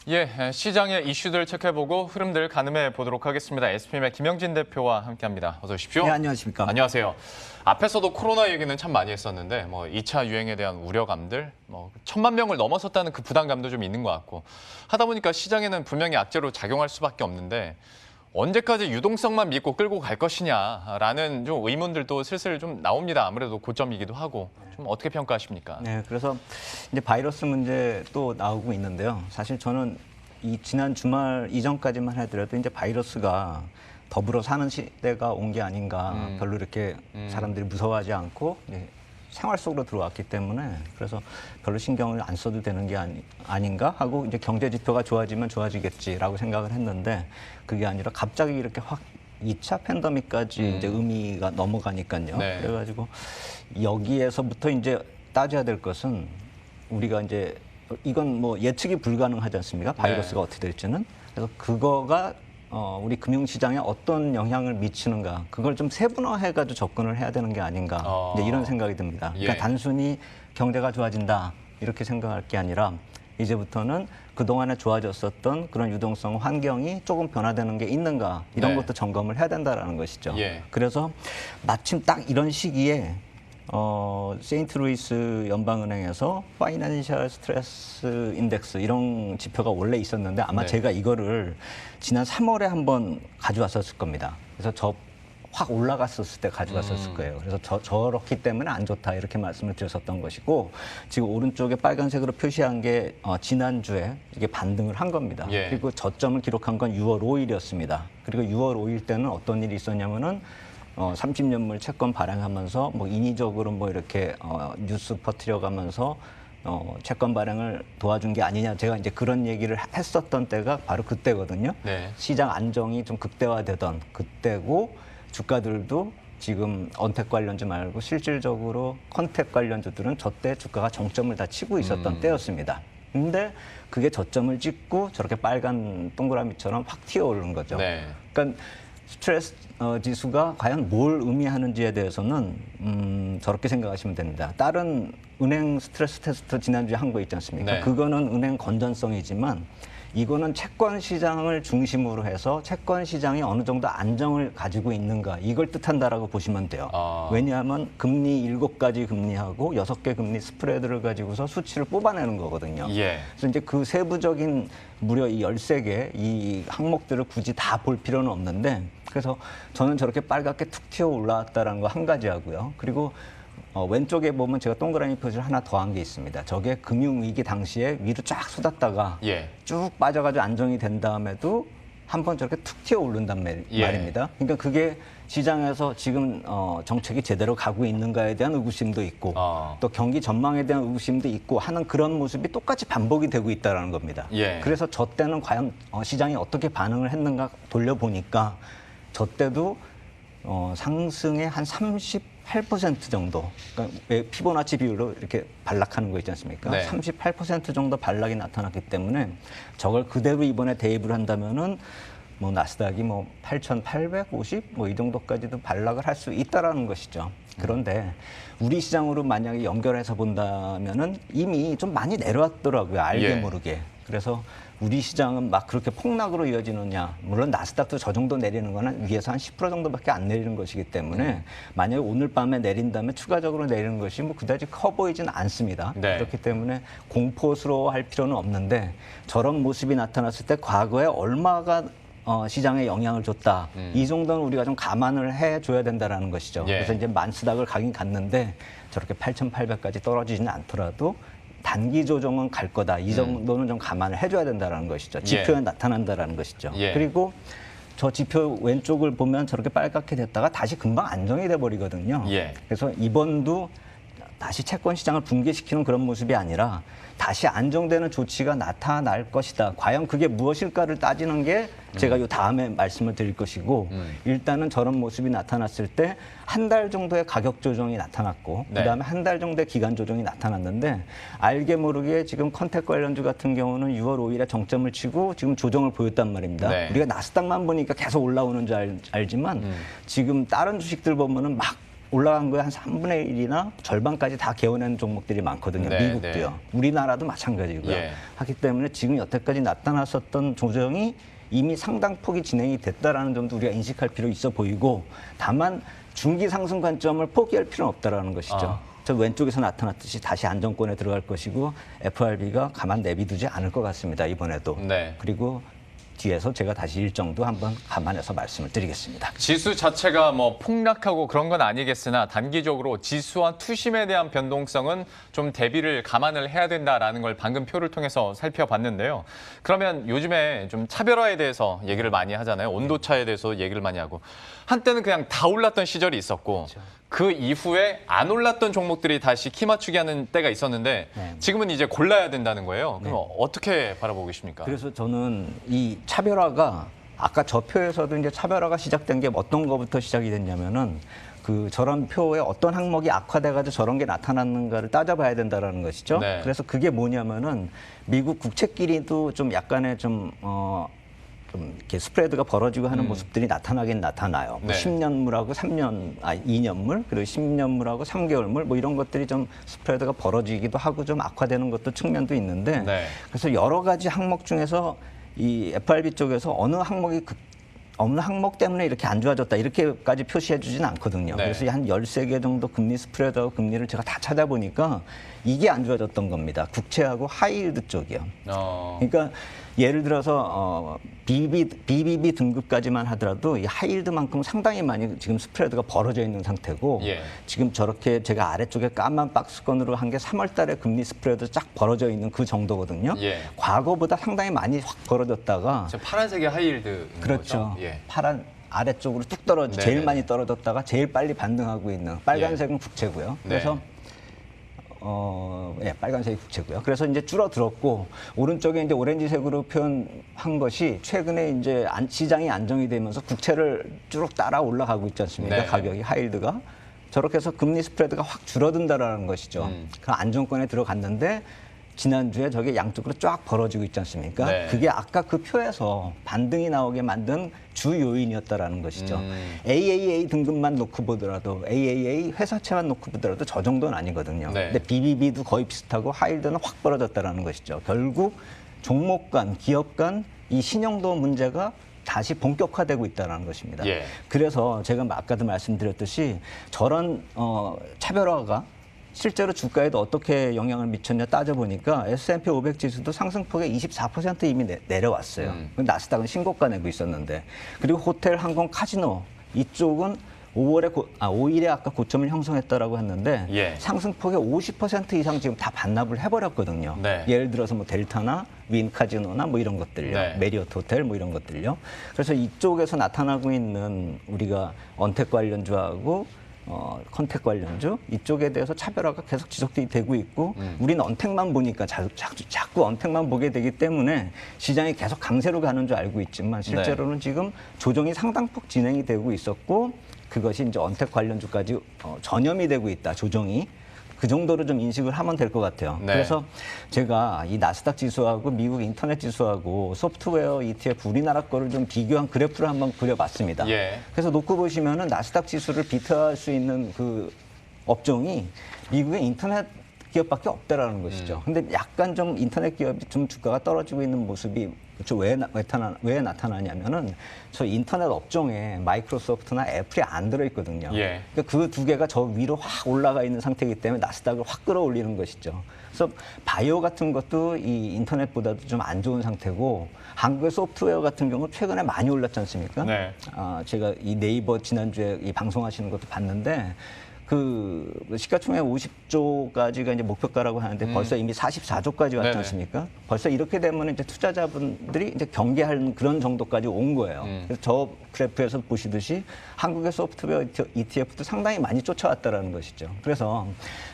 예, 시장의 이슈들 체크해보고 흐름들 가늠해 보도록 하겠습니다. SPM의 김영진 대표와 함께합니다. 어서 오십시오. 네, 안녕하십니까. 안녕하세요. 앞에서도 코로나 얘기는 참 많이 했었는데 2차 유행에 대한 우려감들, 1,000만 명을 넘어섰다는 그 부담감도 좀 있는 것 같고 하다 보니까 시장에는 분명히 악재로 작용할 수밖에 없는데 언제까지 유동성만 믿고 끌고 갈 것이냐라는 좀 의문들도 슬슬 좀 나옵니다. 아무래도 고점이기도 하고 좀 어떻게 평가하십니까? 네, 그래서 이제 바이러스 문제 또 나오고 있는데요. 사실 저는 이 지난 주말 이전까지만 하더라도 이제 바이러스가 더불어 사는 시대가 온 게 아닌가. 별로 이렇게 사람들이 무서워하지 않고 이제 생활 속으로 들어왔기 때문에 그래서 별로 신경을 안 써도 되는 게 아닌가 하고 이제 경제 지표가 좋아지면 좋아지겠지라고 생각을 했는데 그게 아니라 갑자기 이렇게 확 2차 팬데믹까지 이제 의미가 넘어가니까요. 네. 그래가지고 여기에서부터 이제 따져야 될 것은 우리가 이제 이건 뭐 예측이 불가능하지 않습니까? 바이러스가 어떻게 될지는. 그래서 그거가 우리 금융시장에 어떤 영향을 미치는가 그걸 좀 세분화해가지고 접근을 해야 되는 게 아닌가 이제 이런 생각이 듭니다. 그러니까 예. 단순히 경제가 좋아진다 이렇게 생각할 게 아니라 이제부터는 그동안에 좋아졌었던 그런 유동성 환경이 조금 변화되는 게 있는가 이런 네. 것도 점검을 해야 된다라는 것이죠. 예. 그래서 마침 딱 이런 시기에 세인트루이스 연방은행에서 파이낸셜 스트레스 인덱스 이런 지표가 원래 있었는데 아마 네. 제가 이거를 지난 3월에 한번 가져왔었을 겁니다. 그래서 확 올라갔었을 때 가져갔었을 거예요. 그래서 저렇기 때문에 안 좋다 이렇게 말씀을 드렸었던 것이고 지금 오른쪽에 빨간색으로 표시한 게 지난주에 이게 반등을 한 겁니다. 예. 그리고 저점을 기록한 건 6월 5일이었습니다. 그리고 6월 5일 때는 어떤 일이 있었냐면은 30년물 채권 발행하면서 뭐 인위적으로 뭐 이렇게 뉴스 퍼뜨려가면서 채권 발행을 도와준 게 아니냐 제가 이제 그런 얘기를 했었던 때가 바로 그때거든요. 네. 시장 안정이 좀 극대화되던 그때고 주가들도 지금 언택 관련주 말고 실질적으로 컨택 관련주들은 저때 주가가 정점을 다 치고 있었던 때였습니다. 근데 그게 저점을 찍고 저렇게 빨간 동그라미처럼 확 튀어오르는 거죠. 네. 그러니까 스트레스 지수가 과연 뭘 의미하는지에 대해서는 저렇게 생각하시면 됩니다. 다른 은행 스트레스 테스트 지난주에 한 거 있지 않습니까? 네. 그거는 은행 건전성이지만 이거는 채권 시장을 중심으로 해서 채권 시장이 어느 정도 안정을 가지고 있는가 이걸 뜻한다라고 보시면 돼요. 왜냐하면 금리 7가지 금리하고 6개 금리 스프레드를 가지고서 수치를 뽑아내는 거거든요. 예. 그래서 이제 그 세부적인 무려 이 13개 이 항목들을 굳이 다 볼 필요는 없는데 그래서 저는 저렇게 빨갛게 툭 튀어 올라왔다라는 거 한 가지 하고요. 그리고 왼쪽에 보면 제가 동그라미 표시를 하나 더한 게 있습니다. 저게 금융위기 당시에 위로 쫙 쏟았다가 예. 쭉 빠져가지고 안정이 된 다음에도 한번 저렇게 툭 튀어 오른단 말입니다. 그러니까 그게 시장에서 지금 정책이 제대로 가고 있는가에 대한 의구심도 있고 또 경기 전망에 대한 의구심도 있고 하는 그런 모습이 똑같이 반복이 되고 있다는 겁니다. 예. 그래서 저 때는 과연 시장이 어떻게 반응을 했는가 돌려보니까 저 때도 상승의 한 38% 정도, 그러니까 피보나치 비율로 이렇게 반락하는 거 있지 않습니까? 네. 38% 정도 반락이 나타났기 때문에 저걸 그대로 이번에 대입을 한다면은 뭐 나스닥이 뭐 8,850 뭐 이 정도까지도 반락을 할 수 있다라는 것이죠. 그런데 우리 시장으로 만약에 연결해서 본다면은 이미 좀 많이 내려왔더라고요. 알게 예. 모르게. 그래서 우리 시장은 막 그렇게 폭락으로 이어지느냐. 물론 나스닥도 저 정도 내리는 거는 위에서 한 10% 정도밖에 안 내리는 것이기 때문에 만약에 오늘 밤에 내린다면 추가적으로 내리는 것이 뭐 그다지 커 보이지는 않습니다. 네. 그렇기 때문에 공포스러워할 필요는 없는데 저런 모습이 나타났을 때 과거에 얼마가 시장에 영향을 줬다. 이 정도는 우리가 좀 감안을 해줘야 된다는 것이죠. 예. 그래서 이제 만스닥을 가긴 갔는데 저렇게 8,800까지 떨어지지는 않더라도 단기 조정은 갈 거다. 이 정도는 좀 감안을 해줘야 된다는 것이죠. 지표에 나타난다는 것이죠. 예. 그리고 저 지표 왼쪽을 보면 저렇게 빨갛게 됐다가 다시 금방 안정이 돼버리거든요. 예. 그래서 이번도 다시 채권 시장을 붕괴시키는 그런 모습이 아니라 다시 안정되는 조치가 나타날 것이다. 과연 그게 무엇일까를 따지는 게 제가 요 다음에 말씀을 드릴 것이고 일단은 저런 모습이 나타났을 때 한 달 정도의 가격 조정이 나타났고 네. 그다음에 한 달 정도의 기간 조정이 나타났는데 알게 모르게 지금 컨택 관련주 같은 경우는 6월 5일에 정점을 치고 지금 조정을 보였단 말입니다. 네. 우리가 나스닥만 보니까 계속 올라오는 줄 알지만 지금 다른 주식들 보면은 막 올라간 거에 한 3분의 1이나 절반까지 다 개원한 종목들이 많거든요. 네, 미국도요. 네. 우리나라도 마찬가지고요. 예. 하기 때문에 지금 여태까지 나타났었던 조정이 이미 상당 폭이 진행이 됐다라는 점도 우리가 인식할 필요 있어 보이고, 다만 중기 상승 관점을 포기할 필요는 없다라는 것이죠. 아. 저 왼쪽에서 나타났듯이 다시 안정권에 들어갈 것이고 FRB가 가만 내비두지 않을 것 같습니다. 이번에도. 네. 그리고 뒤에서 제가 다시 일정도 한번 감안해서 말씀을 드리겠습니다. 지수 자체가 뭐 폭락하고 그런 건 아니겠으나 단기적으로 지수와 투심에 대한 변동성은 좀 대비를 감안을 해야 된다라는 걸 방금 표를 통해서 살펴봤는데요. 그러면 요즘에 좀 차별화에 대해서 얘기를 많이 하잖아요. 온도차에 대해서 얘기를 많이 하고. 한때는 그냥 다 올랐던 시절이 있었고 그 이후에 안 올랐던 종목들이 다시 키 맞추기 하는 때가 있었는데 지금은 이제 골라야 된다는 거예요. 그럼 어떻게 바라보고 계십니까? 그래서 저는 이 차별화가 아까 저 표에서도 이제 차별화가 시작된 게 어떤 거부터 시작이 됐냐면은 그 저런 표에 어떤 항목이 악화돼가지고 저런 게 나타났는가를 따져봐야 된다라는 것이죠. 네. 그래서 그게 뭐냐면은 미국 국채끼리도 좀 약간의 좀 이렇게 스프레드가 벌어지고 하는 모습들이 나타나긴 나타나요. 뭐 네. 10년물하고 2년물, 그리고 10년물하고 3개월물 뭐 이런 것들이 좀 스프레드가 벌어지기도 하고 좀 악화되는 것도 측면도 있는데 네. 그래서 여러 가지 항목 중에서 이 FRB 쪽에서 어느 항목 때문에 이렇게 안 좋아졌다 이렇게까지 표시해 주진 않거든요. 네. 그래서 한 13개 정도 금리 스프레드하고 금리를 제가 다 찾아보니까 이게 안 좋아졌던 겁니다. 국채하고 하이힐드 쪽이요. 그러니까 예를 들어서 BBB 등급까지만 하더라도 이 하이힐드만큼 상당히 많이 지금 스프레드가 벌어져 있는 상태고 예. 지금 저렇게 제가 아래쪽에 까만 박스권으로 한 게 3월 달에 금리 스프레드 쫙 벌어져 있는 그 정도거든요. 예. 과거보다 상당히 많이 확 벌어졌다가 저 파란색이 하이힐드 그렇죠. 거죠? 예. 파란 아래쪽으로 뚝 떨어지 제일 네네. 많이 떨어졌다가 제일 빨리 반등하고 있는 빨간색은 국채고요. 네. 그래서 빨간색이 국채고요. 그래서 이제 줄어들었고 오른쪽에 이제 오렌지색으로 표현한 것이 최근에 이제 시장이 안정이 되면서 국채를 쭉 따라 올라가고 있지 않습니까? 네. 가격이 하이힐드가 저렇게 해서 금리 스프레드가 확 줄어든다라는 것이죠. 그 안정권에 들어갔는데 지난주에 저게 양쪽으로 쫙 벌어지고 있지 않습니까? 네. 그게 아까 그 표에서 반등이 나오게 만든 주 요인이었다라는 것이죠. AAA 등급만 놓고 보더라도 AAA 회사채만 놓고 보더라도 저 정도는 아니거든요. 네. 근데 BBB도 거의 비슷하고 하이힐드는 확 벌어졌다라는 것이죠. 결국 종목 간, 기업 간 이 신용도 문제가 다시 본격화되고 있다는 것입니다. 예. 그래서 제가 아까도 말씀드렸듯이 저런 차별화가 실제로 주가에도 어떻게 영향을 미쳤냐 따져보니까 S&P 500 지수도 상승폭의 24% 이미 내려왔어요. 나스닥은 신고가 내고 있었는데. 그리고 호텔, 항공, 카지노 이쪽은 5일에 아까 고점을 형성했다라고 했는데 예. 상승폭의 50% 이상 지금 다 반납을 해버렸거든요. 네. 예를 들어서 뭐 델타나 윈카지노나 뭐 이런 것들요. 네. 메리어트 호텔 뭐 이런 것들요. 그래서 이쪽에서 나타나고 있는 우리가 언택 관련주하고 컨택 관련주 이쪽에 대해서 차별화가 계속 지속이 되고 있고 우리는 언택만 보니까 자꾸 언택만 보게 되기 때문에 시장이 계속 강세로 가는 줄 알고 있지만 실제로는 지금 조정이 상당폭 진행이 되고 있었고 그것이 이제 언택 관련주까지 전염이 되고 있다. 조정이. 그 정도로 좀 인식을 하면 될 것 같아요. 네. 그래서 제가 이 나스닥 지수하고 미국 인터넷 지수하고 소프트웨어 ETF 우리나라 거를 좀 비교한 그래프를 한번 그려봤습니다. 예. 그래서 놓고 보시면은 나스닥 지수를 비트할 수 있는 그 업종이 미국의 인터넷 기업밖에 없다라는 것이죠. 근데 약간 좀 인터넷 기업이 좀 주가가 떨어지고 있는 모습이 왜 나타나냐면은 저 인터넷 업종에 마이크로소프트나 애플이 안 들어있거든요. 예. 그러니까 그 두 개가 저 위로 확 올라가 있는 상태이기 때문에 나스닥을 확 끌어올리는 것이죠. 그래서 바이오 같은 것도 이 인터넷보다도 좀 안 좋은 상태고 한국의 소프트웨어 같은 경우 최근에 많이 올랐지 않습니까? 네. 제가 이 네이버 지난주에 이 방송하시는 것도 봤는데 그 시가총액 50조까지가 이제 목표가라고 하는데 벌써 이미 44조까지 왔지 네네. 않습니까? 벌써 이렇게 되면 이제 투자자분들이 이제 경계하는 그런 정도까지 온 거예요. 그래서 저 그래프에서 보시듯이 한국의 소프트웨어 ETF도 상당히 많이 쫓아왔다라는 것이죠. 그래서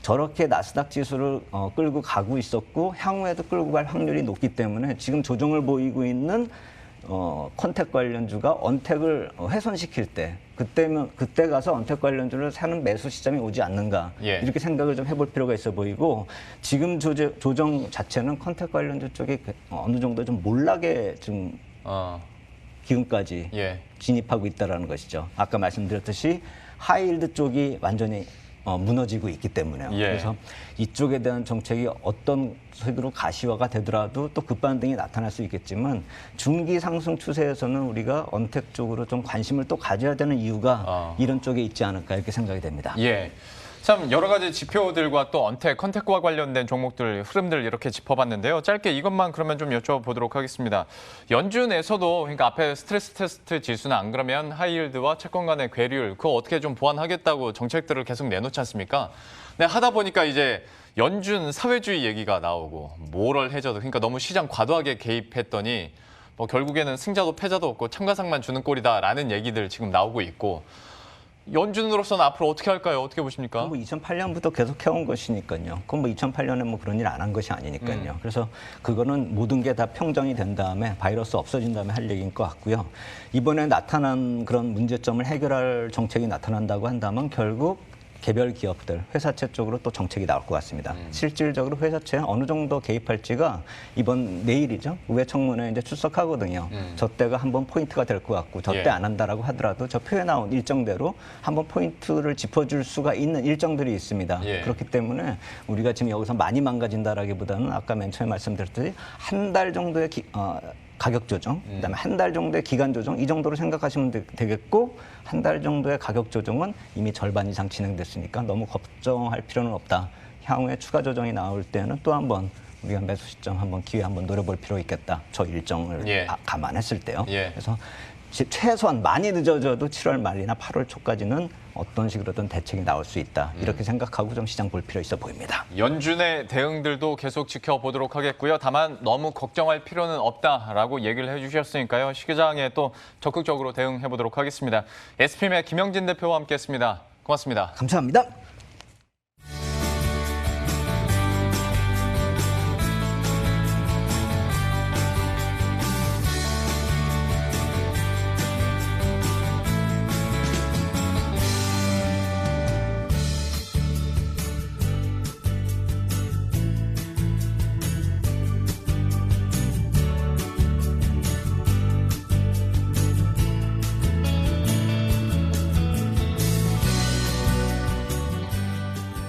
저렇게 나스닥 지수를 끌고 가고 있었고 향후에도 끌고 갈 확률이 높기 때문에 지금 조정을 보이고 있는 컨택 관련주가 언택을 훼손시킬 때 그때 가서 언택 관련주를 사는 매수 시점이 오지 않는가 예. 이렇게 생각을 좀 해볼 필요가 있어 보이고 지금 조정 자체는 컨택 관련주 쪽에 어느 정도 좀 몰락의 좀 기운까지 예. 진입하고 있다라는 것이죠. 아까 말씀드렸듯이 하이힐드 쪽이 완전히 무너지고 있기 때문에요. 예. 그래서 이쪽에 대한 정책이 어떤 식으로 가시화가 되더라도 또 급반등이 나타날 수 있겠지만 중기 상승 추세에서는 우리가 언택 쪽으로 좀 관심을 또 가져야 되는 이유가 이런 쪽에 있지 않을까 이렇게 생각이 됩니다. 예. 참 여러 가지 지표들과 또 언택, 컨택과 관련된 종목들 흐름들 이렇게 짚어봤는데요. 짧게 이것만 그러면 좀 여쭤보도록 하겠습니다. 연준에서도 그러니까 앞에 스트레스 테스트 지수나 안 그러면 하이힐드와 채권 간의 괴리율 그거 어떻게 좀 보완하겠다고 정책들을 계속 내놓지 않습니까? 네, 하다 보니까 이제 연준 사회주의 얘기가 나오고 모럴 해저드 그러니까 너무 시장 과도하게 개입했더니 뭐 결국에는 승자도 패자도 없고 참가상만 주는 꼴이다라는 얘기들 지금 나오고 있고 연준으로서는 앞으로 어떻게 할까요? 어떻게 보십니까? 뭐 2008년부터 계속 해온 것이니까요. 그럼 뭐 2008년에 뭐 그런 일 안 한 것이 아니니까요. 그래서 그거는 모든 게 다 평정이 된 다음에 바이러스 없어진 다음에 할 얘기인 것 같고요. 이번에 나타난 그런 문제점을 해결할 정책이 나타난다고 한다면 결국 개별 기업들, 회사채 쪽으로 또 정책이 나올 것 같습니다. 실질적으로 회사채 어느 정도 개입할지가 이번 내일이죠. 의회 청문회에 이제 출석하거든요. 저 때가 한번 포인트가 될 것 같고 저 때 예. 안 한다라고 하더라도 저 표에 나온 일정대로 한번 포인트를 짚어줄 수가 있는 일정들이 있습니다. 예. 그렇기 때문에 우리가 지금 여기서 많이 망가진다라기보다는 아까 맨 처음에 말씀드렸듯이 한 달 정도의 가격 조정, 그다음에 한 달 정도의 기간 조정 이 정도로 생각하시면 되겠고 한 달 정도의 가격 조정은 이미 절반 이상 진행됐으니까 너무 걱정할 필요는 없다. 향후에 추가 조정이 나올 때는 또 한번 우리가 매수 시점 한번 기회 한번 노려볼 필요 있겠다. 저 일정을 예. 감안했을 때요. 예. 그래서 최소한 많이 늦어져도 7월 말이나 8월 초까지는 어떤 식으로든 대책이 나올 수 있다. 이렇게 생각하고 좀 시장 볼 필요 있어 보입니다. 연준의 대응들도 계속 지켜보도록 하겠고요. 다만 너무 걱정할 필요는 없다라고 얘기를 해주셨으니까요. 시장에 또 적극적으로 대응해보도록 하겠습니다. SPM의 김영진 대표와 함께했습니다. 고맙습니다. 감사합니다.